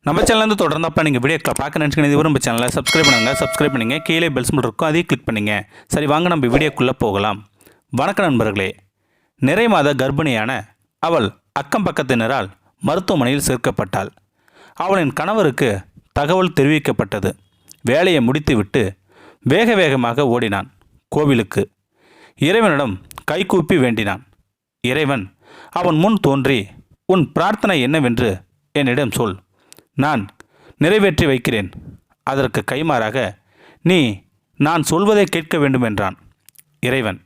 நம்ம சேனல் தொடர்ந்தப்போ நீங்கள் வீடியோ பார்க்க நினச்சிக்கணும் இது நம்ம சேனலை சப்ஸ்கிரைப் பண்ணுங்கள் கீழே பெல் சிம்பிள் இருக்கும் அதையும் கிளிக் பண்ணுங்கள். சரி வாங்க நம்ம வீடியோக்குள்ளே போகலாம். வணக்கம் நண்பர்களே. நிறை மாத கர்ப்பிணியான அவள் அக்கம் பக்கத்தினரால் மருத்துவமனையில் சேர்க்கப்பட்டாள். அவளின் கணவருக்கு தகவல் தெரிவிக்கப்பட்டது. வேலையை முடித்துவிட்டு வேக வேகமாக ஓடினான் கோவிலுக்கு. இறைவனிடம் கைகூப்பி வேண்டினான். இறைவன் அவன் முன் தோன்றி, உன் பிரார்த்தனை என்னவென்று என்னிடம் சொல், நான் நிறைவேற்றி வைக்கிறேன். அதற்கு கைமாறாக நீ நான் சொல்வதை கேட்க வேண்டும் என்றான் இறைவன்.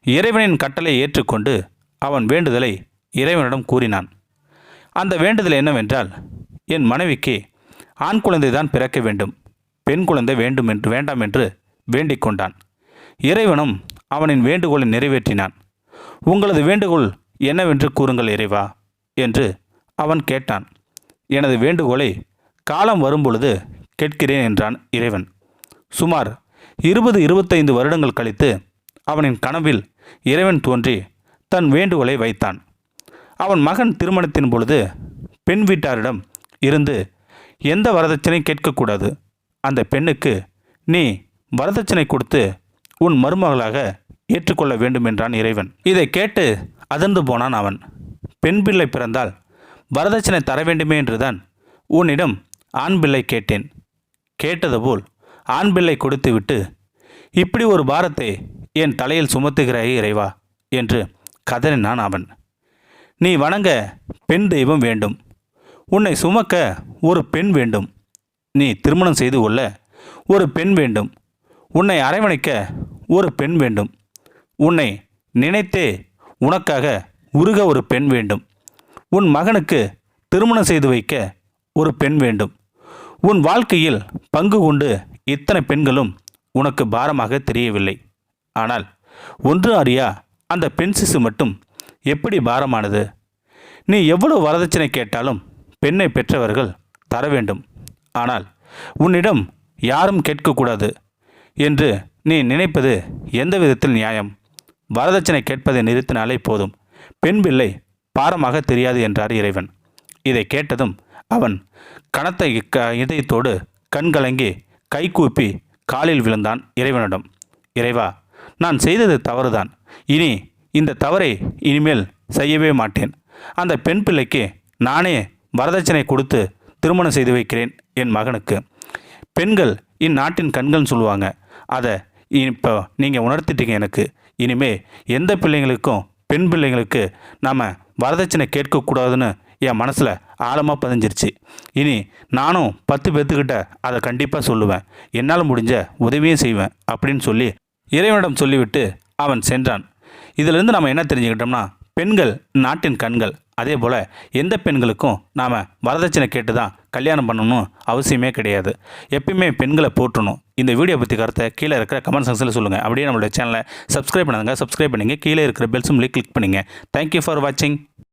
இறைவனின் கட்டளை ஏற்றுக்கொண்டு அவன் வேண்டுதலை இறைவனிடம் கூறினான். அந்த வேண்டுதல் என்னவென்றால், என் மனைவிக்கு ஆண் குழந்தை தான் பிறக்க வேண்டும், பெண் குழந்தை வேண்டாம் என்று வேண்டிக் கொண்டான். இறைவனும் அவனின் வேண்டுகோளை நிறைவேற்றினான். உங்களது வேண்டுகோள் என்னவென்று கூறுங்கள் இறைவா என்று அவன் கேட்டான். எனது வேண்டுகோளை காலம் வரும்பொழுது கேட்கிறேன் என்றான் இறைவன். சுமார் 20-25 வருடங்கள் கழித்து அவனின் கனவில் இறைவன் தோன்றி தன் வேண்டுகோளை வைத்தான். அவன் மகன் திருமணத்தின் பொழுது பெண் வீட்டாரிடம் இருந்து எந்த வரதட்சணை கேட்கக்கூடாது. அந்த பெண்ணுக்கு நீ வரதட்சணை கொடுத்து உன் மருமகளாக ஏற்றுக்கொள்ள வேண்டும் என்றான் இறைவன். இதை கேட்டு அதிர்ந்து போனான் அவன். பெண் பிள்ளை பிறந்தால் வரதட்சணை தர வேண்டுமே என்றுதான் உன்னிடம் ஆண் பிள்ளை கேட்டேன். கேட்டதுபோல் ஆண் பிள்ளை கொடுத்துவிட்டு இப்படி ஒரு பாரத்தை என் தலையில் சுமத்துகிறாயே இறைவா என்று கதறினான் அவன். நீ வணங்க பெண் தெய்வம் வேண்டும், உன்னை சுமக்க ஒரு பெண் வேண்டும், நீ திருமணம் செய்து கொள்ள ஒரு பெண் வேண்டும், உன்னை அரவணைக்க ஒரு பெண் வேண்டும், உன்னை நினைத்தே உனக்காக உருக ஒரு பெண் வேண்டும், உன் மகனுக்கு திருமணம் செய்து வைக்க ஒரு பெண் வேண்டும். உன் வாழ்க்கையில் பங்கு கொண்டு இத்தனை பெண்களும் உனக்கு பாரமாக தெரியவில்லை. ஆனால் ஒன்று அறியா அந்த பெண் சிசு மட்டும் எப்படி பாரமானது? நீ எவ்வளவு வரதட்சணை கேட்டாலும் பெண்ணை பெற்றவர்கள் தர வேண்டும். ஆனால் உன்னிடம் யாரும் கேட்கக்கூடாது என்று நீ நினைப்பது எந்த விதத்தில் நியாயம்? வரதட்சணை கேட்பதை நிறுத்தினாலே போதும், பெண் பிள்ளை பாரமாக தெரியாது என்றார் இறைவன். இதை கேட்டதும் அவன் கனத்த இதயத்தோடு கண்கலங்கி கைகூப்பி காலில் விழுந்தான் இறைவனிடம். இறைவா, நான் செய்தது தவறுதான். இனி இந்த தவறை இனிமேல் செய்யவே மாட்டேன். அந்த பெண் பிள்ளைக்கு நானே வரதட்சணை கொடுத்து திருமணம் செய்து வைக்கிறேன் என் மகனுக்கு. பெண்கள் இந்நாட்டின் கண்கள்னு சொல்லுவாங்க. அதை இப்போ நீங்கள் உணர்த்திட்டீங்க எனக்கு. இனிமே எந்த பிள்ளைங்களுக்கும் பெண் பிள்ளைங்களுக்கு நாம் வரதட்சணை கேட்கக்கூடாதுன்னு என் மனசில் ஆழமாக பதிஞ்சிருச்சு. இனி நானும் 10 பேர்த்துக்கிட்ட அதை கண்டிப்பாக சொல்லுவேன், என்னால் முடிஞ்ச உதவியும் செய்வேன் அப்படின்னு சொல்லி இறைவனிடம் சொல்லிவிட்டு அவன் சென்றான். இதிலிருந்து நம்ம என்ன தெரிஞ்சுக்கிட்டோம்னா, பெண்கள் நாட்டின் கண்கள். அதே போல் எந்த பெண்களுக்கும் நாம் வரதட்சணை கேட்டு தான் கல்யாணம் பண்ணணும் அவசியமே கிடையாது. எப்பயுமே பெண்களை போற்றணும். இந்த வீடியோ பற்றி கருத்தை கீழே இருக்கிற கமெண்ட் செக்ஷனில் சொல்லுங்கள். அப்படியே நம்மளுடைய சேனலை சப்ஸ்கிரைப் பண்ணுங்கள். கீழே இருக்கிற பெல் சிம்பலை கிளிக் பண்ணுங்கள். தேங்க்யூ ஃபார் வாட்சிங்.